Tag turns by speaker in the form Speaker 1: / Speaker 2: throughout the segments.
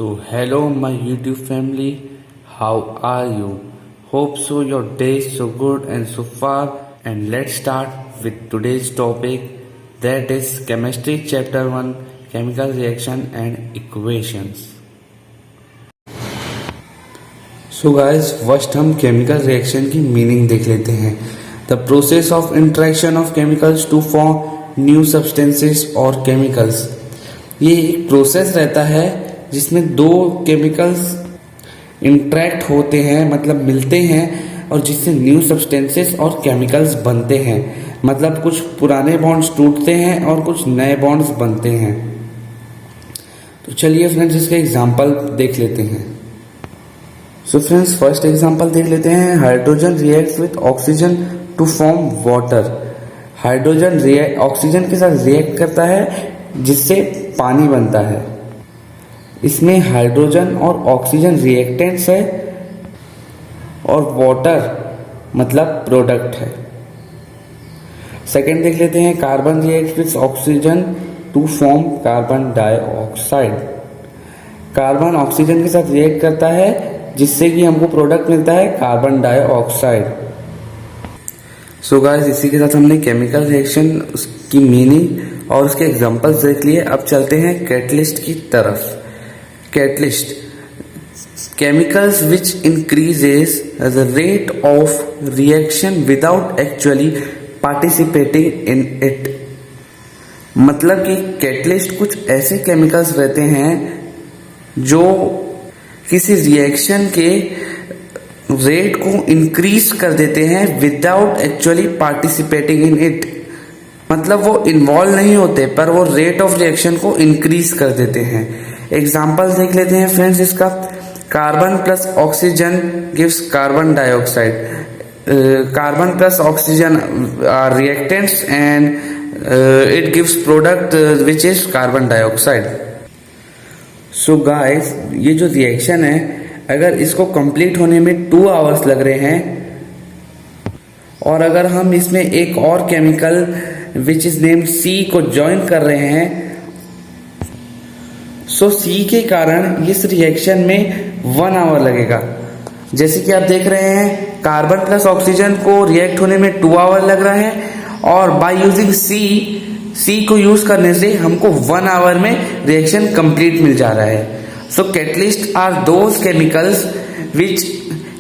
Speaker 1: So, hello my YouTube family, how are you? Hope so your day is so good and so far. And let's start with today's topic, that is chemistry chapter 1, chemical reaction and equations. So guys, first हम chemical reaction की meaning देख लेते हैं. The process of interaction of chemicals to form new substances or chemicals. ये एक process रहता है जिसमें दो केमिकल्स इंट्रैक्ट होते हैं, मतलब मिलते हैं, और जिससे न्यू सब्सटेंसेस और केमिकल्स बनते हैं. मतलब कुछ पुराने बॉन्ड्स टूटते हैं और कुछ नए बॉन्ड्स बनते हैं. तो चलिए फ्रेंड्स इसका एग्जांपल देख लेते हैं. सो फ्रेंड्स फर्स्ट एग्जांपल देख लेते हैं. Hydrogen reacts with oxygen to form water. Hydrogen oxygen के साथ रिएक्ट करता है जिससे पानी बनता है. इसमें हाइड्रोजन और ऑक्सीजन रिएक्टेंट्स है और वाटर मतलब प्रोडक्ट है. सेकेंड देख लेते हैं. Carbon react with oxygen to form carbon dioxide. Carbon oxygen के साथ रिएक्ट करता है जिससे कि हमको प्रोडक्ट मिलता है कार्बन डाइऑक्साइड. सो गाइस इसी के साथ हमने केमिकल रिएक्शन, उसकी मीनिंग और उसके एग्जांपल्स देख लिए. अब चलते हैं कैटलिस्ट की तरफ. Catalyst, chemicals which increases the rate of reaction without actually participating in it. मतलब कि कैटलिस्ट कुछ ऐसे केमिकल्स रहते हैं जो किसी रिएक्शन के रेट को इंक्रीज कर देते हैं without actually participating in it. मतलब वो इन्वॉल्व नहीं होते पर वो रेट ऑफ रिएक्शन को इंक्रीज कर देते हैं. एग्जाम्पल देख लेते हैं फ्रेंड्स इसका. Carbon plus oxygen gives carbon dioxide. Carbon plus oxygen are reactants and it gives product which is carbon dioxide. So guys ये जो रिएक्शन है, अगर इसको कंप्लीट होने में 2 आवर्स लग रहे हैं और अगर हम इसमें एक और केमिकल विच इज नेम्ड सी को ज्वाइन कर रहे हैं, सो सी के कारण इस रिएक्शन में 1 आवर लगेगा. जैसे कि आप देख रहे हैं कार्बन प्लस ऑक्सीजन को रिएक्ट होने में 2 आवर लग रहा है और बाय यूजिंग सी को यूज करने से हमको 1 आवर में रिएक्शन कंप्लीट मिल जा रहा है. So catalyst are those chemicals which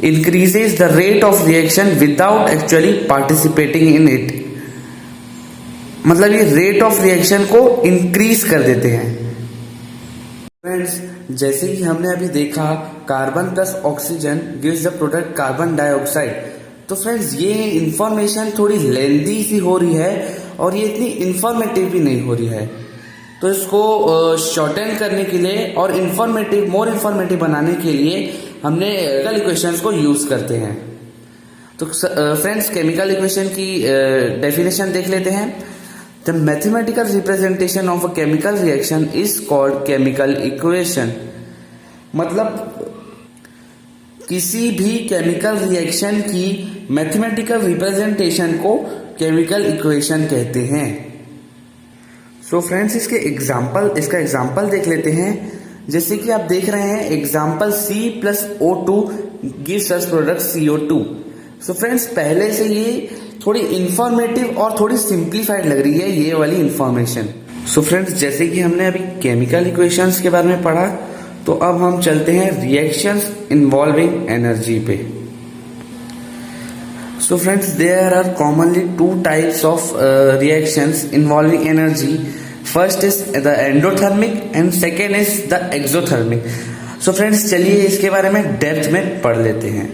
Speaker 1: increases the rate of reaction without actually participating in it. मतलब ये रेट ऑफ रिएक्शन को इंक्रीज कर देते हैं. फ्रेंड्स जैसे कि हमने अभी देखा carbon plus oxygen gives the product carbon dioxide. तो फ्रेंड्स ये इंफॉर्मेशन थोड़ी लेंदी सी हो रही है और ये इतनी इंफॉर्मेटिव भी नहीं हो रही है. तो इसको शॉर्टन करने के लिए और मोर इंफॉर्मेटिव बनाने के लिए हमने केमिकल इक्वेशंस को यूज करते हैं. तो फ्रेंड्स केमिकल इक्वेशन की डेफिनेशन देख लेते हैं. The mathematical representation of a chemical reaction is called chemical equation. मतलब किसी भी केमिकल रिएक्शन की मैथमेटिकल रिप्रेजेंटेशन को केमिकल इक्वेशन कहते हैं. सो फ्रेंड्स इसका एग्जाम्पल देख लेते हैं. जैसे कि आप देख रहे हैं example C plus O2 gives us product CO2. So friends पहले से ये थोड़ी इंफॉर्मेटिव और थोड़ी सिंप्लीफाइड लग रही है ये वाली इंफॉर्मेशन. सो फ्रेंड्स जैसे कि हमने अभी केमिकल इक्वेशंस के बारे में पढ़ा, तो अब हम चलते हैं रिएक्शंस इन्वॉल्विंग एनर्जी पे. So friends there are commonly 2 types of reactions involving energy. First is the endothermic and second is the exothermic. So friends चलिए इसके बारे में डेप्थ में पढ़ लेते हैं.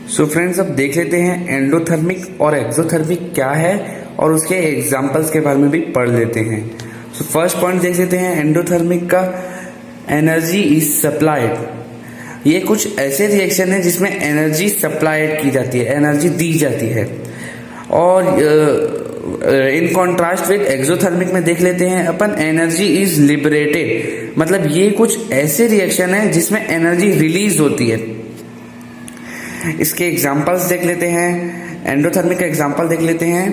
Speaker 1: सो फ्रेंड्स अब देख लेते हैं एंडोथर्मिक और एक्सोथर्मिक क्या है और उसके एग्जांपल्स के बारे में भी पढ़ लेते हैं. सो फर्स्ट पॉइंट देख लेते हैं एंडोथर्मिक का. Energy is supplied. ये कुछ ऐसे रिएक्शन है जिसमें एनर्जी सप्लाइड की जाती है, एनर्जी दी जाती है. और इन कॉन्ट्रास्ट विद एक्सोथर्मिक में देख लेते हैं अपन एनर्जी इज लिबरेटेड. मतलब ये कुछ ऐसे रिएक्शन है जिसमें एनर्जी रिलीज होती है. इसके एग्जांपल्स देख लेते हैं. एंडोथर्मिक का एग्जांपल देख लेते हैं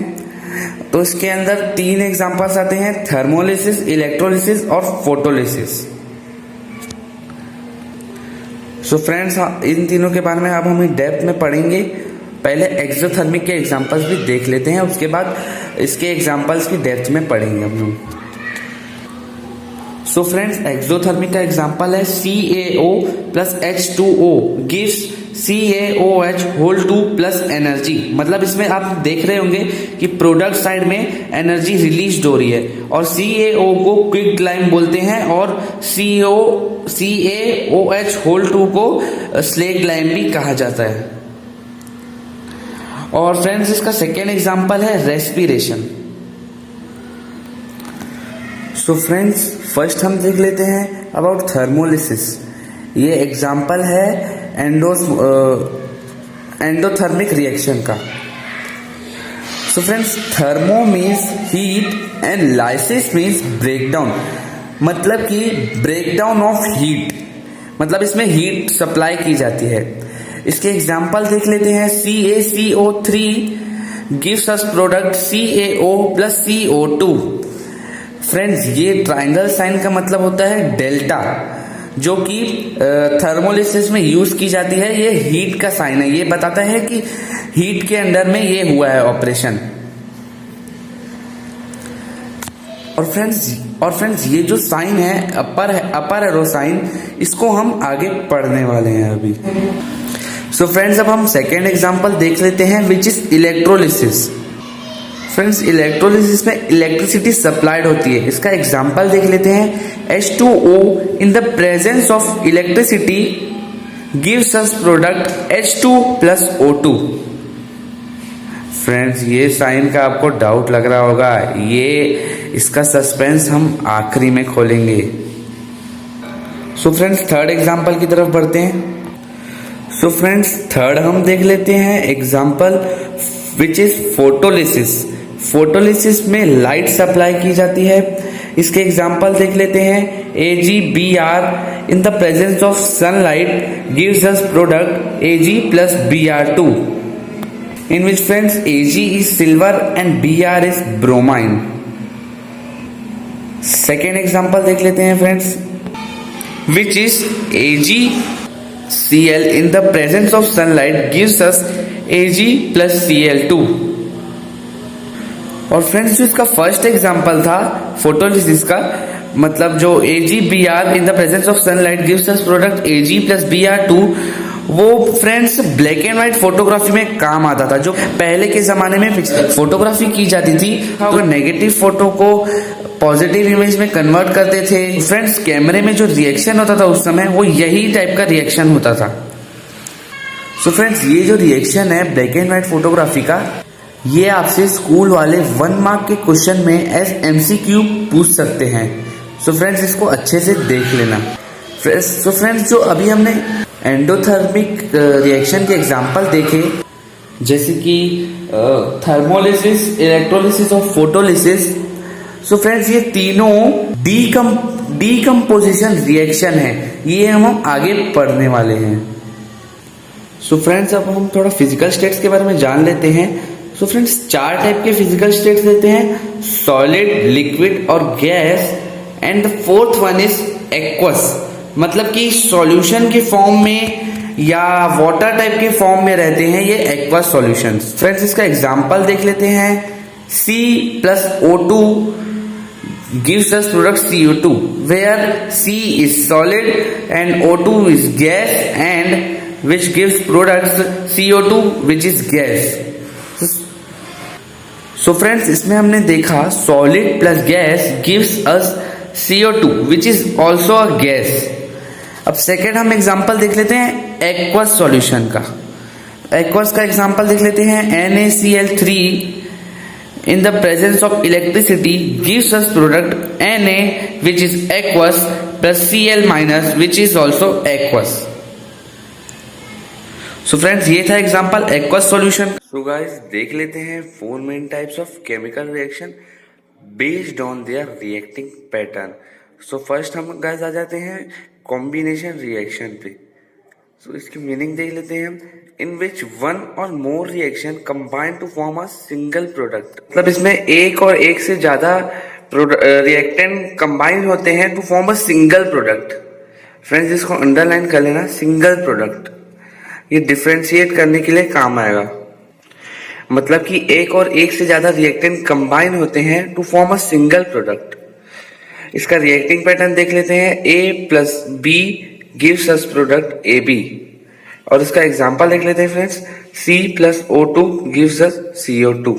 Speaker 1: तो इसके अंदर 3 एग्जांपल्स आते हैं, थर्मोलिसिस, इलेक्ट्रोलिसिस और फोटोलिसिस. सो फ्रेंड्स, इन तीनों के बारे में अब हम डेप्थ में पढ़ेंगे। पहले एक्सोथर्मिक के एग्जांपल्स भी देख लेते हैं, उसके बाद इसके एग्जांपल्स की डेप्थ में पढ़ेंगे हम लोग। सो फ्रेंड्स, एक्सोथर्मिक का एग्जांपल है CaO plus H2O gives CaOH whole 2 plus energy. मतलब इसमें आप देख रहे होंगे कि प्रोडक्ट साइड में एनर्जी रिलीज हो रही है, और CaO को क्विक क्लाइम बोलते हैं और CaOH होल 2 को स्लेग क्लाइम भी कहा जाता है। और फ्रेंड्स, इसका सेकेंड एग्जांपल है रेस्पिरेशन। सो फ्रेंड्स, फर्स्ट हम देख लेते हैं अबाउट थर्मोलिसिस। ये एग्जांपल है एंडोथर्मिक रिएक्शन का। So friends, thermo means heat and lysis means breakdown. मतलब कि ब्रेकडाउन ऑफ हीट, मतलब इसमें हीट सप्लाई की जाती है। इसके एग्जांपल देख लेते हैं। CaCO3 gives us product CaO plus CO2। Friends, ये ट्रायंगल साइन का मतलब होता है डेल्टा, जो कि थर्मोलिसिस में यूज की जाती है। ये हीट का साइन है, ये बताता है कि हीट के अंडर में ये हुआ है ऑपरेशन। और फ्रेंड्स ये जो साइन है अपर एरो साइन, इसको हम आगे पढ़ने वाले हैं अभी। सो फ्रेंड्स, अब हम सेकेंड एग्जांपल देख लेते हैं, which is electrolysis. Friends, electrolysis में इलेक्ट्रिसिटी सप्लाइड होती है। इसका एग्जांपल देख लेते हैं। H2O in the presence of electricity gives us product H2 plus O2। Friends, ये साइन का आपको डाउट लग रहा होगा, इसका सस्पेंस हम आखिरी में खोलेंगे। सो फ्रेंड्स, थर्ड एग्जांपल की तरफ बढ़ते हैं। सो फ्रेंड्स, थर्ड हम देख लेते हैं example which is photolysis. Photolysis में लाइट सप्लाई की जाती है। इसके एग्जांपल देख लेते हैं। AgBr in the presence of sunlight gives us product Ag plus Br2, in which friends Ag is silver and Br is bromine. Second example देख लेते हैं friends, which is AgCl in the presence of sunlight gives us Ag plus Cl2। और friends, जो इसका first example था photolysis का, मतलब जो AgBr in the presence of sunlight gives us product Ag plus Br2, वो friends black and white photography में काम आता था। जो पहले के जमाने में फोटोग्राफी की जाती थी, तो नेगेटिव फोटो को पॉजिटिव इमेज में कन्वर्ट करते थे। फ्रेंड्स, कैमरे में जो रिएक्शन होता था उस समय, वो यही टाइप का रिएक्शन होता था। सो फ्रेंड्स, ये जो रिएक्शन है ब्लैक एंड व्हाइट फोटोग्राफी का, ये आपसे स्कूल वाले 1 मार्क के क्वेश्चन में एज MCQ पूछ सकते हैं। सो फ्रेंड्स, इसको अच्छे से देख लेना। सो फ्रेंड्स, जो अभी हमने एंडोथर्मिक रिएक्शन के एग्जांपल देखे, जैसे कि थर्मोलिसिस, इलेक्ट्रोलिसिस और फोटोलिसिस। सो फ्रेंड्स, ये तीनों डीकम्पोजिशन रिएक्शन है, ये हम आगे पढ़ने वाले हैं। सो फ्रेंड्स, अब हम थोड़ा फिजिकल स्टेट्स के बारे में जान लेते हैं। सो फ्रेंड्स, 4 टाइप के फिजिकल स्टेट्स देते हैं, सॉलिड, लिक्विड और gas, and the fourth one is aqueous. मतलब कि सॉल्यूशन के फॉर्म में या वाटर टाइप के फॉर्म में रहते हैं ये एक्वस सॉल्यूशंस। फ्रेंड्स, इसका एग्जांपल देख लेते हैं। C plus O2 gives us product CO2, where C is solid and O2 is gas, and which gives products CO2 which is gas. So friends, इसमें हमने देखा solid plus gas gives us CO2 which is also a gas. अब second हम example देख लेते हैं aqueous solution का। Aqueous का एग्जांपल देख लेते हैं। NaCl3 in the presence of electricity gives us product Na which is aqueous plus Cl minus which is also aqueous. So friends, ये था example aqueous solution। So guys, देख लेते हैं 4 main types of chemical reaction based on their reacting pattern. So first हम guys आ जाते हैं combination reaction पे। So इसकी मीनिंग देख लेते हैं। In which one or more reaction combine to form a single product. मतलब इसमें एक और एक से ज्यादा रिएक्टेंट कंबाइन होते हैं to form a single product. Friends इसको अंडरलाइन कर लेना, सिंगल प्रोडक्ट। ये डिफरेंशिएट करने के लिए काम आएगा। मतलब कि एक और एक से ज्यादा रिएक्टेंट कंबाइन होते हैं to form a single product. इसका रिएक्टिंग पैटर्न देख लेते हैं। A plus B gives us product AB। और इसका एग्जांपल देख लेते हैं friends. C plus O2 gives us CO2।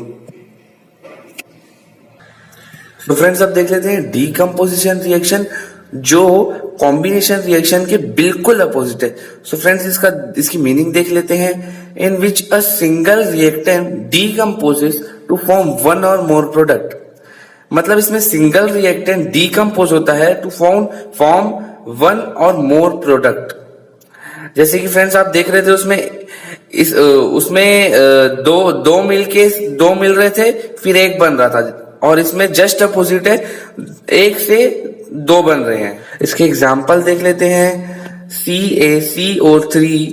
Speaker 1: तो फ्रेंड्स अब देख लेते हैं डीकम्पोजिशन रिएक्शन, जो कॉम्बिनेशन रिएक्शन के बिल्कुल अपोजिट है। सो फ्रेंड्स इसकी मीनिंग देख लेते हैं। In which a single reactant decomposes to form one or more product. मतलब इसमें सिंगल रिएक्टेंट डीकम्पोज होता है to form one or more product. जैसे कि फ्रेंड्स आप देख रहे थे उसमें दो मिल रहे थे, फिर एक बन रहा था। और इसमें जस्ट अपोजिट है, एक से दो बन रहे हैं। इसके एग्जाम्पल देख लेते हैं। CaCO3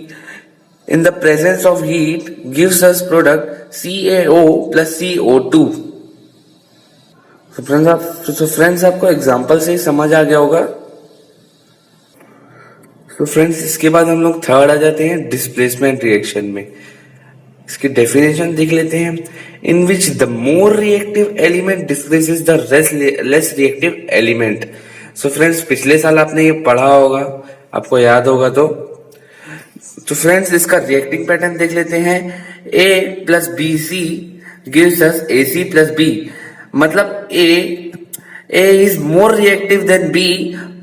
Speaker 1: in the presence of heat gives us product CaO plus CO2। तो फ्रेंड्स आपको एग्जाम्पल से ही समझ आ गया होगा। तो फ्रेंड्स इसके बाद हम लोग थर्ड आ जाते हैं डिस्प्लेसमेंट रिएक्शन में। इसकी डेफिनेशन देख लेते हैं। In which the more reactive element displaces the less reactive element. So friends पिछले साल आपने ये पढ़ा होगा, आपको याद होगा। तो फ्रेंड्स इसका रिएक्टिंग पैटर्न देख लेते हैं। A plus BC gives us AC plus B। मतलब A is more reactive than B,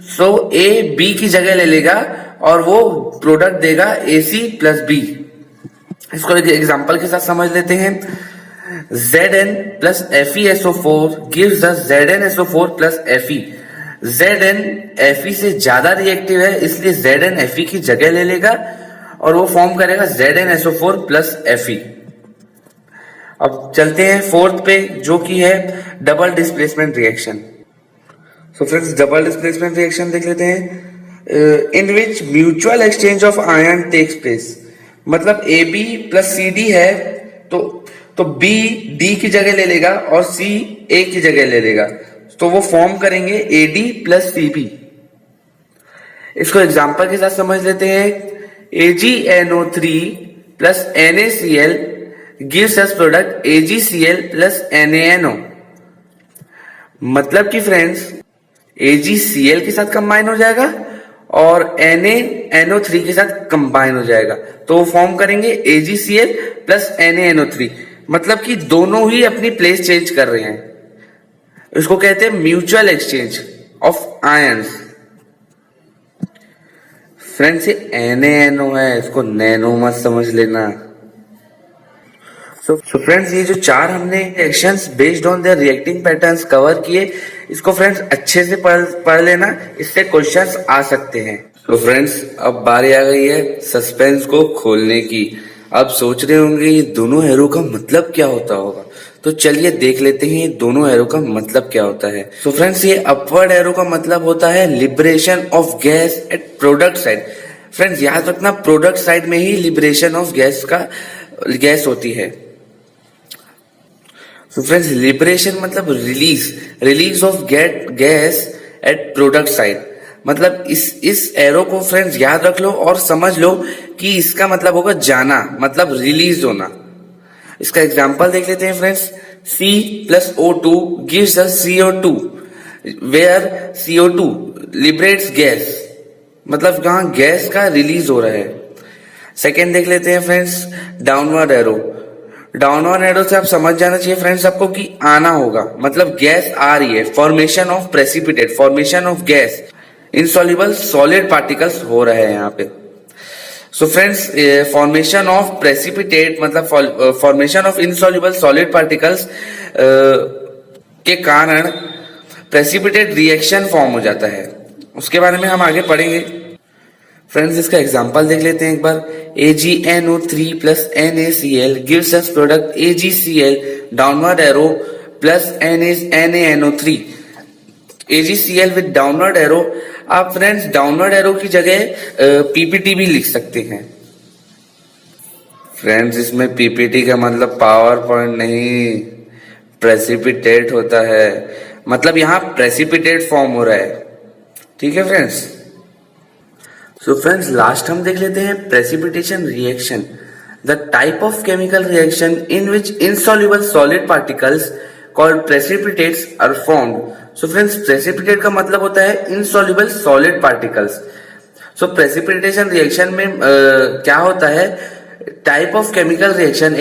Speaker 1: so A B की जगह ले लेगा और वो प्रोडक्ट देगा AC प्लस B। इसको एक एग्जांपल के साथ समझ लेते हैं। Zn plus FeSO4 gives us ZnSO4 plus Fe। Zn Fe से ज्यादा रिएक्टिव है, इसलिए Zn Fe की जगह ले लेगा और वो फॉर्म करेगा ZnSO4 प्लस Fe। अब चलते हैं फोर्थ पे, जो कि है double displacement reaction. So friends double displacement reaction देख लेते हैं। In which mutual exchange of ion takes place. मतलब AB प्लस CD है, तो B D की जगह ले लेगा और C A की जगह ले लेगा, तो वो फॉर्म करेंगे AD प्लस CB। इसको एग्जांपल के साथ समझ लेते हैं। AgNO3 plus NaCl gives us product AgCl plus NaNO। मतलब कि फ्रेंड्स AgCl के साथ कंबाइन हो जाएगा और NaNO3 के साथ कंबाइन हो जाएगा, तो वो फॉर्म करेंगे AgCl प्लस NaNO3। मतलब कि दोनों ही अपनी प्लेस चेंज कर रहे हैं। इसको कहते हैं mutual exchange of ions. Friends ये NaNO है, इसको नैनो मत समझ लेना। सो फ्रेंड्स ये जो चार हमने reactions based on their reacting patterns cover किए, इसको फ्रेंड्स अच्छे से पढ़ लेना, इससे क्वेश्चंस आ सकते हैं। तो फ्रेंड्स अब बारी आ गई है सस्पेंस को खोलने की। अब सोच रहे होंगे ये दोनों एरो का मतलब क्या होता होगा, तो चलिए देख लेते हैं ये दोनों एरो का मतलब क्या होता है। तो फ्रेंड्स ये अपवर्ड एरो का मतलब होता है liberation of gas at product side. Friends याद रखना, प्रोडक्ट साइड में ही लिबरेशन ऑफ गैस होती है। तो फ्रेंड्स लिबरेशन मतलब release of gas at product side. मतलब इस एरो को फ्रेंड्स याद रख लो और समझ लो कि इसका मतलब होगा जाना, मतलब रिलीज होना। इसका एग्जांपल देख लेते हैं friends. C plus O2 gives us CO2 where CO2 liberates gas. मतलब कहां गैस का रिलीज हो रहा है। सेकेंड देख लेते हैं friends downward arrow. Downward arrow से आप समझ जाना चाहिए फ्रेंड्स आपको कि आना होगा, मतलब गैस आ रही है। Formation of precipitate, formation of gas, insoluble solid particles हो रहे हैं यहाँ पे। So friends formation of precipitate मतलब formation of insoluble solid particles के कारण प्रेसिपिटेट रिएक्शन फॉर्म हो जाता है। उसके बारे में हम आगे पढ़ेंगे। फ्रेंड्स इसका एग्जांपल देख लेते हैं एक बार। AgNO3 plus NaCl gives us product AgCl downward arrow plus NaNO3। AgCl with downward arrow. आप फ्रेंड्स डाउनवर्ड एरो की जगह PPT भी लिख सकते हैं। फ्रेंड्स इसमें PPT का मतलब पावर पॉइंट नहीं, प्रेसिपिटेट होता है। मतलब यहाँ प्रेसिपिटेट फॉर्म हो रहा है, ठीक है फ्रेंड्स। सो फ्रेंड्स, लास्ट हम देख लेते हैं precipitation reaction, the type of chemical reaction in which insoluble solid particles called precipitates are formed. So friends, precipitate का मतलब होता है insoluble solid particles. So precipitation reaction में क्या होता है, type of chemical reaction,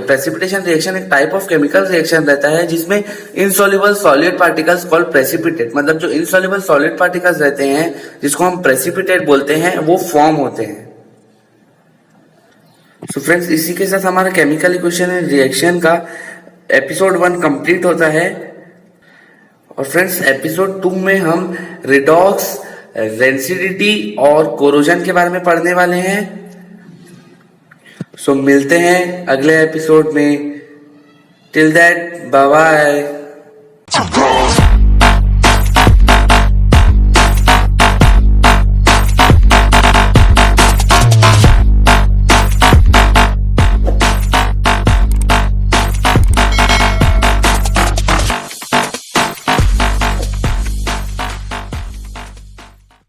Speaker 1: precipitation reaction एक type of chemical reaction रहता है जिसमें insoluble solid particles called precipitate, मतलब जो इनसॉल्युबल सॉलिड पार्टिकल्स रहते हैं जिसको हम प्रेसिपिटेट बोलते हैं, वो फॉर्म होते हैं। सो फ्रेंड्स, इसी के साथ हमारा केमिकल इक्वेशन एंड रिएक्शन का एपिसोड 1 कंप्लीट होता है। और फ्रेंड्स, एपिसोड 2 में हम रिडॉक्स, रेंसिडिटी और कोरोजन के बारे में पढ़ने वाले हैं। सो मिलते हैं अगले एपिसोड में। Till that, bye bye.